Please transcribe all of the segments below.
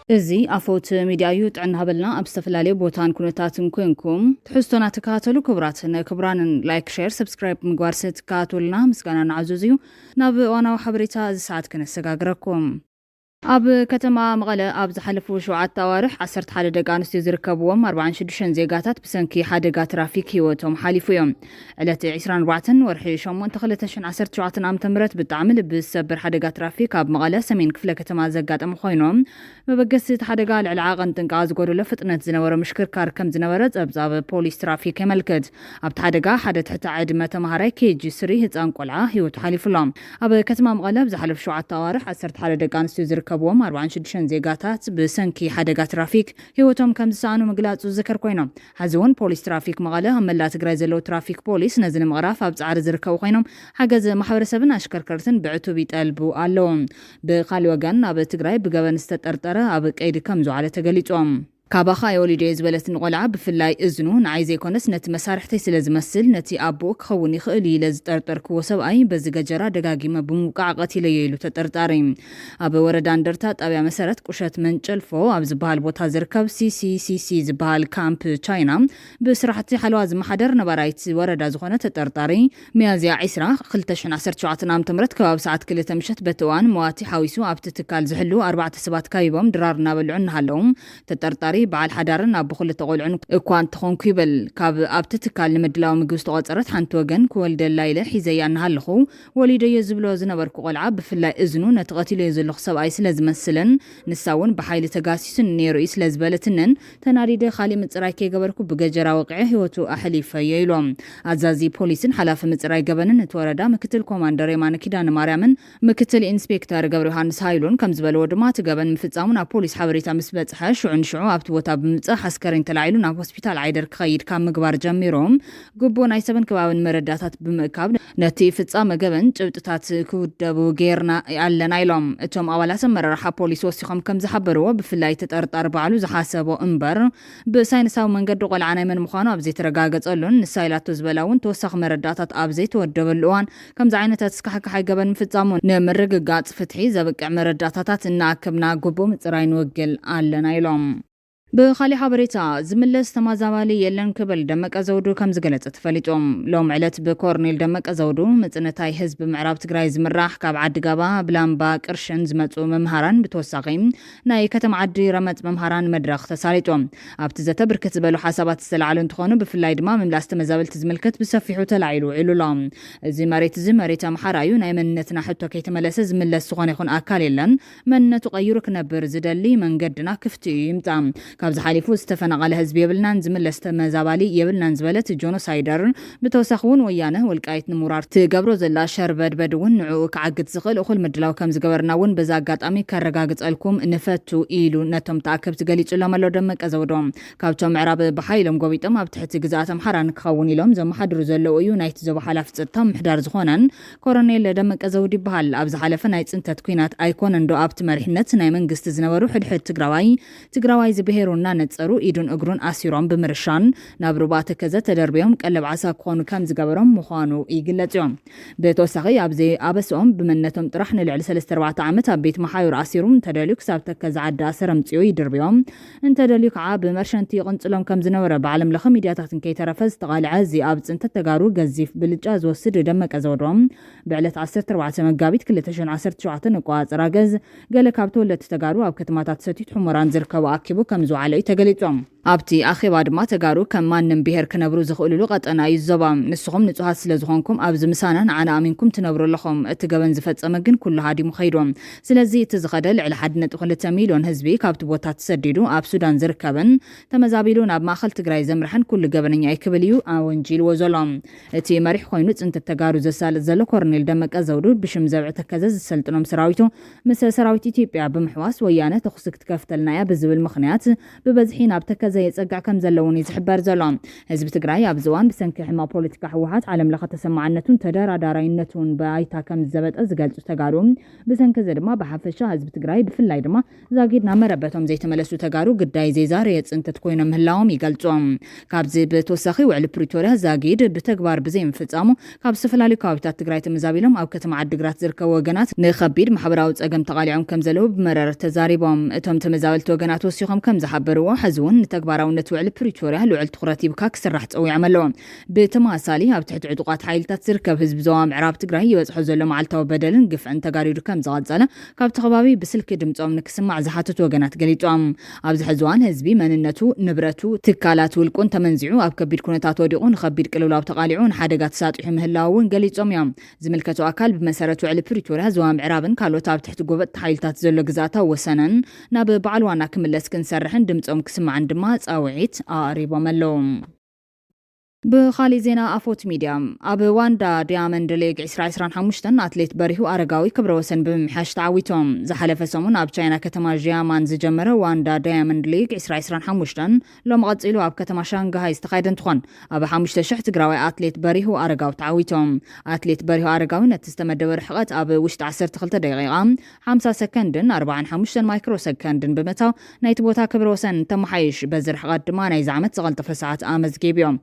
እዚ ኣፎት ሚድያዩ ጥዕና ሃበልና ኣብ ዝተፈላለዩ ቦታን ኩነታትን ኮንኩም ትሕዝቶና ተከታተሉ ክቡራንን ላይክ ሼር ሰብስክራይብ ምግባር ስትከታተሉና ምስጋና ንዓዘዙ እዩ ናብ እዋናዊ ሓበሬታ እዚ ሰዓት ክነሰጋግረኩም ኣብ ከተማ መቐለ ኣብ ዝሓለፉ 7 ኣዋርሕ 11 ደቂ ኣንስትዮ ዝርከብዎም 46 ዜጋታት ብሰንኪ ሓደጋ ትራፊክ ሂወቶም ሓሊፉ እዮም። ዕለት 24 ወርሒ 8 2017 ዓ.ም ብጣዕሚ ልቢ ዝሰብር ሓደጋ ትራፊክ ኣብ መቐለ ሰሜን ክፍለ ከተማ ዘጋጠመ ኮይኖም መበገሲ እቲ ሓደጋ ልዕሊ ዓቐን ጥንቃ ዝጎደሎ ፍጥነት ዝነበረ ምሽክርካር ከም ዝነበረ ጸብጻብ ፖሊስ ትራፊክ የመልክት። ኣብቲ ሓደጋ ሓደ ትሕቲ ዕድመ ተማሃራይ ኬጂ 3 ህፃን ቆልዓ ሂወቱ ሓሊፉሎም። ኣብ ከተማ መቐለ ብዝሓለፉ 7 ኣዋርሕ 11 ደቂ ኣንስትዮ ዝርከብዎም 46 ዜጋታት ብሰንኪ ሓደጋ ትራፊክ ሂወቶም ከም ዝሰኣኑ ምግላጹ ዝከር ኮይኖም ሕዚ እውን ፖሊስ ትራፊክ መቐለ ኣብ መላእ ትግራይ ዘለው ትራፊክ ፖሊስ ነዚ ንምቕራፍ ኣብ ጻዕሪ ዝርከቡ ኮይኖም ሓገዝ ማሕበረሰብን ኣሽከርከርትን ብዕቱብ ይጠልቡ ኣለዎም። ብኻልእ ወገን ኣብ ትግራይ ብገበን ዝተጠርጠረ ኣብ ቀይዲ ከም ዝዓለ ተገሊጾም ካባኻ የወሊደ ዝበለትን ቆልዓ ብፍላይ እዝኑ ንዓይ ዘይኮነስ ነቲ መሳርሕተይ ስለ ዝመስል ነቲ ኣቦ ክኸውን ይኽእል ኢለ ዝጠርጠርክዎ ሰብኣይ በዚ ገጀራ ደጋጊመ ብምውቃዕ ቀቲለዮ ኢሉ ተጠርጣሪ። ኣብ ወረዳ እንደርታ ጣብያ መሰረት ቁሸት መንጨልፎ ኣብ ዝበሃል ቦታ ዝርከብ ሲሲሲሲ ዝበሃል ካምፕ ቻይና ብስራሕቲ ሓለዋ ዝመሓደር ነባራይቲ ወረዳ ዝኾነ ተጠርጣሪ ሚያዝያ 20 2017 ዓ.ም ከባቢ ሰዓት 2 ምሸት በትዋን መዋቲ ሓዊሱ ኣብቲ ትካል ዝሕሉ 4 ሰባት ካይቦም ድራር እናበልዑ እናሃለዉ ተጠርጣሪ በዓል ሓዳርን ኣብ ብኽልተ ቆልዑን እኳ እንትኾንኩ ይብል ካብ ኣብቲ ትካል ንምድላው ምግቢ ዝተቆፀረት ሓንቲ ወገን ክወልደላ ኢለ ሒዘያ እናሃለኹ ወሊደዮ ዝብሎ ዝነበርኩ ቆልዓ ብፍላይ እዝኑ ነቲ ቀቲለዮ ዘለኹ ሰብኣይ ስለ ዝመስልን ንሳ እውን ብሓይሊ ተጋሲሱን ነይሩ እዩ ስለ ዝበለትንን ተናዲደ ካሊእ ምፅራይ ከይገበርኩ ብገጀራ ወቂዐ ሂወቱ ኣሕሊፈየ ኢሎም። ኣዛዚ ፖሊስን ሓላፊ ምፅራይ ገበንን እቲ ወረዳ ምክትል ኮማንደር የማነ ኪዳነ ማርያምን ምክትል ኢንስፔክተር ገብረ ዮሃንስ ሃይሉን ከም ዝበለዎ ድማ እቲ ገበን ምፍፃሙን ኣብ ፖሊስ ሓበሬታ ምስ በፅሐ ሽዑ ኣብቲ ቦታ ብምጽሕ ኣስከሬን ተላዒሉ ናብ ሆስፒታል ዓይደር ክኸይድ ካብ ምግባር ጀሚሮም ግቦ ናይ ሰብን ከባብን መረዳታት ብምእካብ ነቲ ፍጻመ ገበን ጭብጥታት ክውደቡ ጌርና ኣለና ኢሎም። እቶም ኣባላት መራርሓ ፖሊስ ወሲኾም ከም ዝሓበርዎ ብፍላይ ተጠርጣሪ በዓሉ ዝሓሰቦ እምበር ብሳይንሳዊ መንገዲ ቆልዓ ናይ መን ምዃኑ ኣብ ዘይተረጋገጸሉን ንሳይላቶ ዝበላ እውን ተወሳኺ መረዳታት ኣብ ዘይተወደበሉ እዋን ከምዚ ዓይነታት ስካሕካሓይ ገበን ምፍጻሙ ንምርግጋጽ ፍትሒ ዘብቅዕ መረዳታታት እናኣከብና ግቦ ምጽራይ ንወግል ኣለና ኢሎም። ብኻሊእ ሓበሬታ ዝምለስ ተመዛባሊ የለን ክብል ደመቀ ዘውዱ ከም ዝገለጸ ተፈሊጦም ሎም ዕለት ብኮርኔል ደመቀ ዘውዱ መጽነታይ ህዝቢ ምዕራብ ትግራይ ዝምራሕ ካብ ዓዲ ገባ ብላምባ ቅርሽን ዝመጹ መምሃራን ብተወሳኺ ናይ ከተማ ዓዲ ረመጽ መምሃራን መድረኽ ተሳሊጦም ኣብቲ ዘተ ብርክት ዝበሉ ሓሳባት ዝተለዓሉ እንትኾኑ ብፍላይ ድማ ምምላስ ተመዛበልቲ ዝምልከት ብሰፊሑ ተላዒሉ ውዒሉሎም። እዚ መሬት ኣምሓራ እዩ ናይ መንነትና ሕቶ ከይተመለሰ ዝምለስ ዝኾነ ይኹን ኣካል የለን መንነቱ ቀይሩ ክነብር ዝደሊ መንገድና ክፍቲ እዩ ይምጻ ካብ ዝሓሊፉ ዝተፈናቐለ ህዝቢ የብልናን ዝምለስ ተመዛባሊ የብልናን ዝበለት ጆኖሳይደር ብተወሳኺ እውን ወያነ ወልቃይት ንምውራር ትገብሮ ዘላ ሸርበድበድ እውን ንዕኡ ክዓግድ ዝኽእል እኹል ምድላው ከም ዝገበርና እውን በዛ ኣጋጣሚ ከረጋግፀልኩም ንፈቱ ኢሉ ነቶም ተኣከብቲ ገሊጹሎም ኣሎ ደመቀ ዘውዶም ካብቶም ምዕራብ ብሓይሎም ጎቢጦም ኣብ ትሕቲ ግዛኣት ኣምሓራ ክኸውን ኢሎም ዘመሓድሩ ዘለው እዩ ናይቲ ዞባ ሓላፊ ፀጥታ ምሕዳር ዝኾነን ኮሎኔል ደመቀ ዘውዲ ይበሃል። ኣብ ዝሓለፈ ናይ ፅንተት ኩናት ኣይኮነን ዶ ኣብቲ መሪሕነት ናይ መንግስቲ ዝነበሩ ሕድሕድ ትግራዋይ ዝብሄሩ እና ነጸሩ ኢዱን እግሩን ኣሲሮም ብምርሻን ናብ ሩባ ተከዘ ተደርቢዮም ቀለብ ዓሳ ክኾኑ ከም ዝገበሮም ምዃኑ ይግለጽ እዮም። ብተወሳኺ ኣብዚ ኣበስኦም ብመነቶም ጥራሕ ንልዕሊ 3-4 ዓመት ኣብ ቤት መሓዩር ኣሲሮም ተደልዩ ክሳብ ተከዘ ዓዲ ኣሰረም ጽዮ ይድርቢዮም እንተደልዩ ከዓ ብመርሸንቲ ይቕንጽሎም ከም ዝነበረ ብዓለም ለኸ ሚድያታትን ከይተረፈ ዝተቓልዐ እዚ ኣብ ጽንተት ተጋሩ ገዚፍ ብልጫ ዝወስድ ደመቀ ዘውዶም ብዕለት 14 መጋቢት 2017 ንቋፅራ ገዝ ገለ ካብ ተወለድቲ ተጋሩ ኣብ ከተማታት ሰቲት ሑመራን ዝርከቡ ኣኪቡ ከም ዝውዓለ ተገሊጾም ኣብቲ ኣኼባ ድማ ተጋሩ ከም ማንም ብሄር ክነብሩ ዝኽእልሉ ቀጠና እዩ ዞባ ንስኹም ንጹሃት ስለ ዝኾንኩም ኣብዚ ምሳና ንዓና ኣሚንኩም ትነብሩ ኣለኹም እቲ ገበን ዝፈጸመ ግን ኩሉ ሃዲሙ ኸይዶም ስለዚ እቲ ዝኸደ ልዕሊ 1.2 ሚልዮን ህዝቢ ካብቲ ቦታ ተሰዲዱ ኣብ ሱዳን ዝርከብን ተመዛቢሉ ናብ ማእኸል ትግራይ ዘምርሐን ኩሉ ገበነኛ ይክብል እዩ ኣወንጂልዎ ዘሎ እቲ መሪሕ ኮይኑ ጽንተት ተጋሩ ዘሳልጥ ዘሎ ኮርኔል ደመቀ ዘውዱ ብሽም ዘብዕ ተከዘ ዝሰልጥኖም ሰራዊቱ ምስ ሰራዊት ኢትዮጵያ ብምሕዋስ ወያነ ተኹስ ክትከፍተልናያ ብዝብል ምኽንያት ببزحين ابتكز يصقع كم زلون يزحبر زلون حزب تግራይ ኣብ ዝዋን ብሰንኪ ሕማቅ ፖለቲካ ህወሓት ዓለም ለኸ ተሰማዕነቱን ተደራዳራይነቱን ባይታ ከም ዝዘበጠ ዝገልጹ ተጋሩ ብሰንኪ ድማ በሓፈሻ ህዝብ ትግራይ ብፍላይ ድማ ዛጊድ ናመረበቶም ዘይተመለሱ ተጋሩ ግዳይ ዘይዛር የጽንተት ኮይኖም ምህላዎም ይገልጹም ካብዚ ብተወሳኺ ውዕል ፕሪቶሪያ ዛጊድ ብተግባር ብዘይ ምፍጻሙ ካብ ዝተፈላለዩ ከባቢታት ትግራይ ተመዛቢሎም ኣብ ከተማ ዓዲግራት ዝርከቡ ወገናት ንኸቢድ ማሕበራዊ ጸገም ተቃሊዖም ከም ዘለዉ ብመረረ ተዛሪቦም እቶም ተመዛበልቲ ወገናት ወሲኾም ከም ዝሓበርዎ ሕዝውን ንተግባራውነት ውዕል ፕሪቶሪያ ልዑል ትኹረት ይብካ ክስራሕ ፀውዖም ኣለዎም ብተማሳሊ ኣብ ትሕቲ ዕጡቃት ሓይልታት ዝርከብ ህዝቢ ዞባ ምዕራብ ትግራይ ይበጽሖ ዘሎ መዓልታዊ በደልን ግፍዕን ተጋሪዱ ከም ዝቐጸለ ካብቲ ከባቢ ብስልኪ ድምጾም ንክስማዕ ዝሓተቱ ወገናት ገሊጾም ኣብዚ ሕዚ እዋን ህዝቢ መንነቱ ንብረቱ ትካላት ውልቁን ተመንዚዑ ኣብ ከቢድ ኩነታት ወዲቑ ንኸቢድ ቅልውላው ተቃሊዑ ንሓደጋ ተሳጢሑ ምህላው እውን ገሊጾም እዮም ዝምልከቱ ኣካል ብመሰረት ውዕል ፕሪቶሪያ ዞባ ምዕራብን ካልኦት ኣብ ትሕቲ ጎበጥ ሓይልታት ዘሎ ግዛታ ወሰነን ናብ በዓል ዋና ክምለስ ክንሰርሕን ድምጾም ክስማዕን ድማ ጻውዒት ኣቕሪቦም ኣለዉ بخالي زينا أفوت ميديا أب واندا ديامند ليج 2025 أتليت بريهو أرقاوي كبروسن بمحاش تعويتهم زحلف سمون أب تشاينا كتما جيامان زجمرة واندا ديامند ليج 2025 لو مغطيلو أب كتما شانغهاي استقايدن تخون أب حمشت شحت قراوي أتليت بريهو أرقاو تعويتهم أتليت بريهو أرقاوي نتستمد ورحقات أب وشت 10 دقيقة 5 سكندن 45 مايكرو سكندن بمتاو نايتبوتا كبروسن تمحيش بزر حقات دمانا يزعمت زغلت فساعات آمز جيبيوم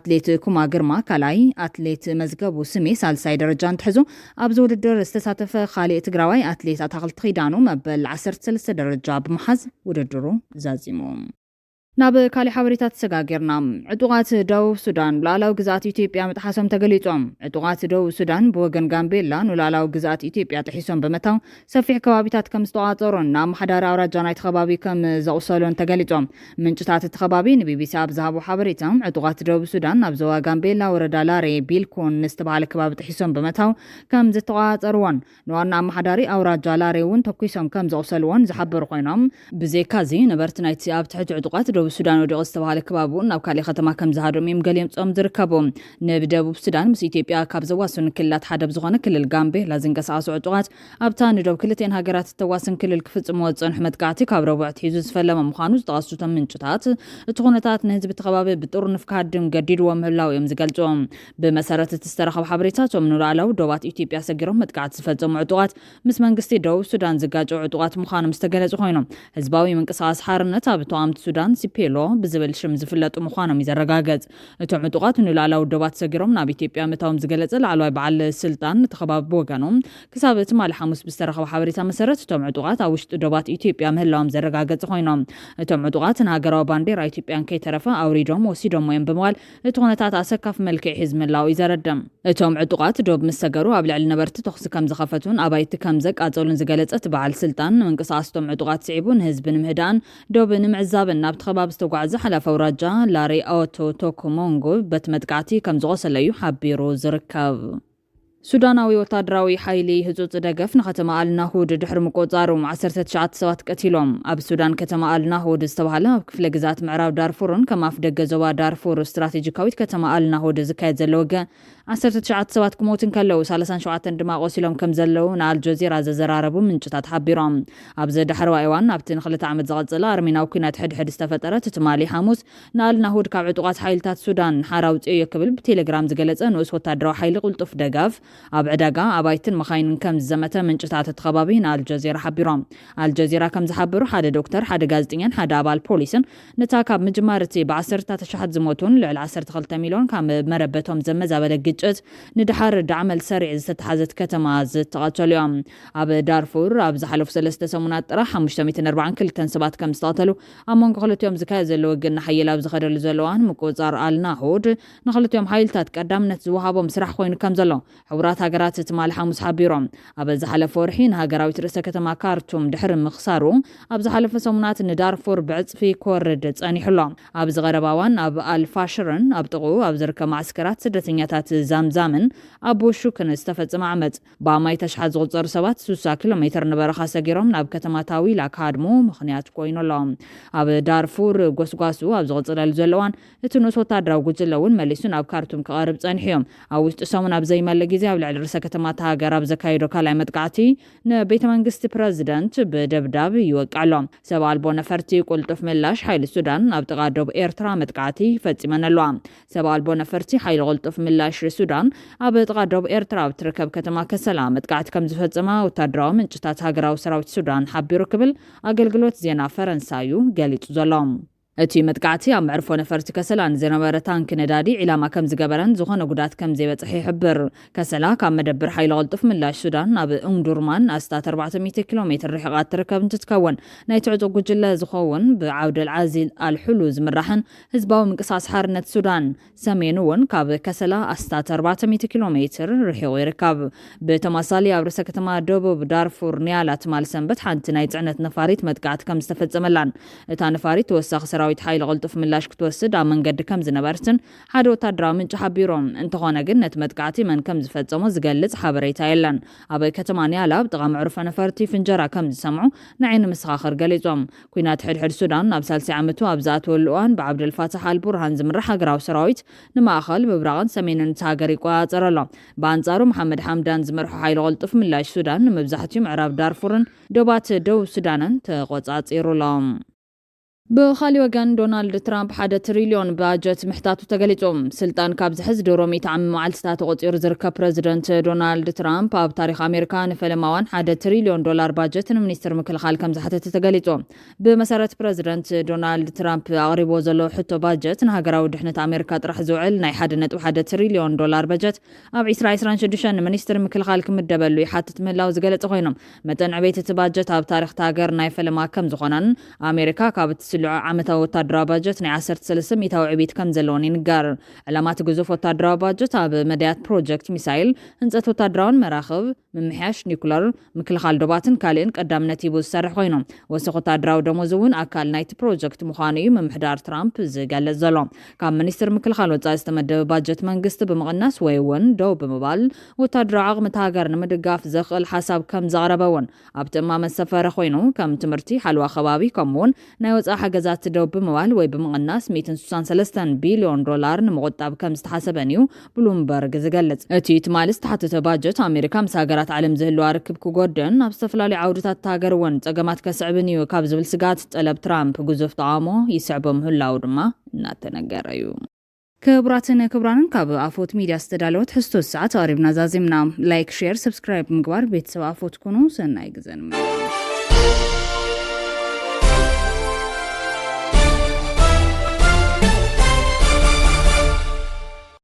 أتليت كوما جرما كلاي أتليت مزقبو سمي سالساي درجان تحزو أبزو الدر استساتف خالي تقراوي أتليت أتغلط خيدانو مبل 10 درجة بمحز ودردرو زازيمو ناب كالي حوريتات سغاغيرنا عطوغات دو سودان لالاو غزات إثيوبيا متحاسم تغليصوم عطوغات دو سودان بوغن غامبيلا نلالاو غزات إثيوبيا تحيسوم بمتاو سفيح كبابيتات كم استواتورنا محدار اورجا نايت خبابي كم زوصلون تغليصوم منጭታት ተخبابي نبيبيسي ابزهابو حوريتام عطوغات دو سودان ابزوا غامبيلا وردا لاري بيلكون نستبال كباب تحيسوم بمتاو كم زتواتورون نوانا محداري اورجا لاري ون تكويسوم كم زوصلون زحبر خوينام بزيكازي نبرت نايت اب تحت عطوغات السودان ودغ استباله كبابون او كالي ختما كم زهادم يمغليم صوم زركبوم نبدبوب السودان مس ኢትዮጵያ ካብ ዘዋስኑ ክልላት ሓደ ዝኾነ ክልል ጋምቤ ላዝንቀሳቀሱ ዕጡቃት ኣብታ ንደብ ክልቴን ሃገራት ተዋስን ክልል ክፍጽሙ ወጽን ሕመትካቲ ካብ ረቡዕት ሒዙ ዝፈለመ ምዃኑ ዝተቐሱቶም ምንጭታት እቲ ኩነታት ንህዝቢ ተኸባቢ ብጥሩ ንፍካድም ገዲድዎ ምህላው እዮም ዝገልጾም ብመሰረት ዝተረኸበ ሓበሬታቶም ንላዕላው ደባት ኢትዮጵያ ሰጊሮም መጥቃዕቲ ዝፈጸሙ ዕጡቃት ምስ መንግስቲ ደቡብ ሱዳን ዝጋጩ ዕጡቃት ምዃኖም ዝተገለጹ ኮይኖም ህዝባዊ ምንቅስቓስ ሓርነት ኣብ ተዋምቲ ሱዳን ሲፔሎ ብዝብል ሽም ዝፍለጡ ምዃኖም ይዘረጋገጽ እቶም ዕጡቃት ንላዕላው ደባት ሰጊሮም ናብ ኢትዮጵያ መታዎም ዝገለጸ ላዕለዋይ በዓል ስልጣን ተኸባቢ ወገኖም ክሳብ ትማል ሐሙስ ብዝተረኸበ ሓበሬታ መሰረት እቶም ዕጡቃት ኣብ ውሽጢ ደባት ኢትዮጵያ ምህላዎም ዘረጋገጽ ኮይኖም እቶም ዕጡቃት ንሃገራዊ ባንዴራ ኢትዮጵያን ከይተረፈ ኣውሪዶም ወሲዶም እዮም ብምባል እቲ ኩነታት ኣሰካፍ መልክዕ ሒዝ ምህላው ይዘረድም እቶም ዕጡቃት ዶብ ምስ ሰገሩ ኣብ ልዕሊ ነበርቲ ተኽሲ ከም ዝኸፈቱን ኣባይቲ ከም ዘቃጸሉን ዝገለጸት በዓል ስልጣን ምንቅስቓስ እቶም ዕጡቃት ስዒቡን ህዝቢ ንምህዳን ዶብ ንምዕዛብን ናብ ተኸባቢ ዝተጓዓዘ ሓላፊ ኣውራጃ ላሪ ኣወቶ ቶኮ ሞንጎ በት መጥቃዕቲ ከም ዝቆሰለዩ ሓቢሩ ዝርከብ ሱዳናዊ ወታደራዊ ሓይሊ ህጹጽ ደገፍ ንከተማ አልናሁድ ድሕሪ ምቆጻሩ 19 ሰባት ቀቲሎም ኣብ ሱዳን ከተማ አልናሁድ ዝተባሃለ ኣብ ክፍለ ግዛት ምዕራብ ዳርፉርን ከም ኣፍ ደገ ዞባ ዳርፉር ስትራቴጂካዊት ከተማ አልናሁድ ዝካየድ ዘሎ ወገን 19 ሰባት ክሞትን ከለው 37 ድማ ቆሲሎም ከም ዘለው ንአልጀዚራ ዘዘራረቡ ምንጭታት ሓቢሮም ኣብ ዘድሕሪ እዋን ኣብቲ ንኽልተ ዓመት ዝቐጸለ ኣርሜናዊ ኩናት ሕድሕድ ዝተፈጠረ ትማሊ ሐሙስ ንአልናሁድ ካብ ዕጡቃት ሓይልታት ሱዳን ሓራውጽዮ ክብል ብቴሌግራም ዝገለጸ ንኡስ ወታደራዊ ሓይሊ ቁልጡፍ ደጋፍ ኣብ ዕዳጋ ኣባይትን መኻይንን ከም ዝዘመተ ምንጭታት ተኸባቢ ንአልጀዚራ ሓቢሮም አልጀዚራ ከም ዝሓበሩ ሓደ ዶክተር ሓደ ጋዜጠኛን ሓደ ኣባል ፖሊስን ነታ ካብ ምጅማርቲ ብ10 ተሸሓት ዝሞቱን ልዕሊ 12 ሚልዮን ካብ መረበቶም ዘመዛበለ ግጭት ንድሓር ዳዕመል ሰሪዕ ዝተተሓዘት ከተማ ዝተቐተሉ እዮም ኣብ ዳርፉር ኣብ ዝሓለፉ 3 ሰሙናት ጥራይ 542 ሰባት ከም ዝተቐተሉ ኣብ መንጎ ክልቲኦም ዝካየድ ዘሎ ውግእ ሓየል ኣብ ዝኸደሉ ዘለዋን ምቁጻር አልናሁድ ንኽልቲኦም ሓይልታት ቀዳምነት ዝወሃቦም ስራሕ ኮይኑ ከም ዘሎ ሕቡራት ሃገራት ትማል ሐሙስ ሓቢሮም ኣብ ዝሓለፈ ወርሒ ንሃገራዊት ርእሰ ከተማ ካርቱም ድሕሪ ምኽሳሩ ኣብ ዝሓለፈ ሰሙናት ንዳርፉር ብዕጽፊ ክወርድ ጸኒሕሎ ኣብ ዝቐረባ እዋን ኣብ አልፋሽርን ኣብ ጥቕኡ ኣብ ዝርከብ ማዕስከራት ስደተኛታት ዛምዛምን ኣብ ሹክን ዝተፈጸመ ዓመጽ ብማይ ተሽሓት ዝቑጸሩ ሰባት 60 ኪሎ ሜትር ንበረኻ ሰጊሮም ናብ ከተማ ታዊላ ካድሞ ምኽንያት ኮይኑሎም ኣብ ዳርፉር ጎስጓሱ ኣብ ዝቕጽለሉ ዘለዋን እቲ ንእስ ወታደራዊ ጉጅለ እውን መሊሱ ናብ ካርቱም ክቐርብ ጸኒሕዮም ኣብ ውሽጢ ሰሙን ኣብ ዘይመለ ግዜ ኣብ ልዕሊ ርእሰ ከተማታ ሃገር ኣብ ዘካይዶ ካልኣይ መጥቃዕቲ ንቤተ መንግስቲ ፕረዚደንት ብደብዳብ ይወቃሎም ሰብ ኣልቦ ነፈርቲ ቁልጡፍ ምላሽ ሓይሊ ሱዳን ኣብ ጥቓ ደቡብ ኤርትራ መጥቃዕቲ ፈጺመን ኣለዋ ሰብ ኣልቦ ነፈርቲ ሓይሊ ቁልጡፍ ምላሽ ሱዳን ኣብ ጥቓ ደቡብ ኤርትራ ብትርከብ ከተማ ከሰላ መጥቃዕቲ ከም ዝፈጸማ ወታደራዊ ምንጭታት ሃገራዊ ሰራዊት ሱዳን ሓቢሩ ክብል ኣገልግሎት ዜና ፈረንሳዩ ገሊጹ ዘሎ እቲ መጥቃዕቲ ኣብ መዕርፎ ነፈርቲ ከሰላ ንዝነበረ ታንኪ ነዳዲ ዒላማ ከም ዝገበረን ዝኾነ ጉዳት ከም ዘይበጽሕ ይሕብር ከሰላ ካብ መደብር ሓይሊ ቁልጡፍ ምላሽ ሱዳን ናብ እምዱርማን ኣስታት 400 ኪሎ ሜትር ርሕቐት ትርከብ እንትትከውን ናይ ትዕፁ ጉጅለ ዝኸውን ብዓብደል ዓዚዝ አልሑሉ ዝምራሕን ህዝባዊ ምንቅስቓስ ሓርነት ሱዳን ሰሜን እውን ካብ ከሰላ ኣስታት 400 ኪሎ ሜትር ርሒቑ ይርከብ ብተመሳሳሊ ኣብ ርእሰ ከተማ ደቡብ ዳርፉር ኒያላ ትማል ሰንበት ሓንቲ ናይ ጽዕነት ነፋሪት መጥቃዕቲ ከም ዝተፈጸመላን እታ ነፋሪት ተወሳኺ ሰራዊት ሓይሊ ቁልጡፍ ምላሽ ክትወስድ ኣብ መንገዲ ከም ዝነበረትን ሓደ ወታደራዊ ምንጭ ሓቢሮም እንተኾነ ግን ነቲ መጥቃዕቲ መን ከም ዝፈጸሞ ዝገልጽ ሓበሬታ የለን ኣብ ከተማ ኒያላ ብጥቓ መዕርፎ ነፈርቲ ፍንጀራ ከም ዝሰምዑ ንዓይኒ ምስኻኽር ገሊጾም ኩናት ሕድሕድ ሱዳን ኣብ ሳልሲ ዓመቱ ኣብ ዝኣተወሉ እዋን ብዓብደል ፋታሕ አልቡርሃን ዝምራሕ ሃገራዊ ሰራዊት ንማእኸል ምብራቕን ሰሜንን እቲ ሃገር ይቆጻጸር ኣሎ ብኣንጻሩ መሓመድ ሓምዳን ዝመርሖ ሓይሊ ቁልጡፍ ምላሽ ሱዳን ንምብዛሕትኡ ምዕራብ ዳርፉርን ዶባት ደቡብ ሱዳንን ተቆጻጺሩሎም ብኻሊእ ወገን ዶናልድ ትራምፕ 1 ትሪልዮን ባጀት ምሕታቱ ተገሊጾም ስልጣን ካብ ዝሕዝ ደሮ 100 ዓመት መዓልትታት ተቆጺሩ ዝርከብ ፕረዚደንት ዶናልድ ትራምፕ ኣብ ታሪኽ ኣሜሪካ ንፈለማዋን 1 ትሪልዮን ዶላር ባጀት ንሚኒስትር ምክልኻል ከም ዝሓተተ ተገሊጾም ብመሰረት ፕረዚደንት ዶናልድ ትራምፕ ኣቕሪቦ ዘሎ ሕቶ ባጀት ንሃገራዊ ድሕነት ኣሜሪካ ጥራሕ ዝውዕል ናይ 1.1 ትሪልዮን ዶላር ባጀት ኣብ 2026 ንሚኒስትር ምክልኻል ክምደበሉ ይሓትት ምህላው ዝገለጸ ኮይኖም መጠን ዕቤት እቲ ባጀት ኣብ ታሪኽ ሃገር ናይ ፈለማ ከም ዝኾነን ኣሜሪካ ካብ ዓመታዊ ወታደራዊ ባጀት ናይ 13 ሚታዊ ዕቤት ከም ዘለዎን ይንገር ዕላማት ግዙፍ ወታደራዊ ባጀት ኣብ መድያት ፕሮጀክት ሚሳይል ህንፀት ወታደራውን መራኽብ ምምሕያሽ ኒኩለር ምክልኻል ዶባትን ካልእን ቀዳምነት ሂቡ ዝሰርሕ ኮይኖም ወሰኽ ወታደራዊ ደሞዝ እውን ኣካል ናይቲ ፕሮጀክት ምዃኑ እዩ ምምሕዳር ትራምፕ ዝገልጽ ዘሎ ካብ ሚኒስትር ምክልኻል ወጻኢ ዝተመደበ ባጀት መንግስቲ ብምቕናስ ወይ እውን ደው ብምባል ወታደራዊ ዓቕሚ ሃገር ንምድጋፍ ዘኽእል ሓሳብ ከም ዘቕረበ እውን ኣብ ትእማመት ሰፈረ ኮይኑ ከም ትምህርቲ ሓልዋ ከባቢ ከምኡውን ናይ ወጻኢ ሓገዛት ደው ብምባል ወይ ብምቕናስ 163 ቢልዮን ዶላር ንምቁጣብ ከም ዝተሓሰበን እዩ ብሉምበርግ ዝገልጽ እቲ ትማሊ ዝተሓተተ ባጀት ኣሜሪካ ምስ ሃገራት ዓለም ዝህልዋ ርክብ ክጎድን ኣብ ዝተፈላለዩ ዓውድታት ሃገር እውን ፀገማት ከስዕብን እዩ ካብ ዝብል ስጋት ጠለብ ትራምፕ ግዙፍ ተቃውሞ ይስዕቦ ምህላው ድማ እናተነገረ እዩ ክቡራትን ክቡራንን ካብ ኣፎት ሚድያ ዝተዳለወት ሕዝቶ ሰዓት ኣሪብና ዛዚምና ላይክ ሼር ሰብስክራይብ ምግባር ቤተሰብ ኣፎት ኩኑ ሰናይ ግዘን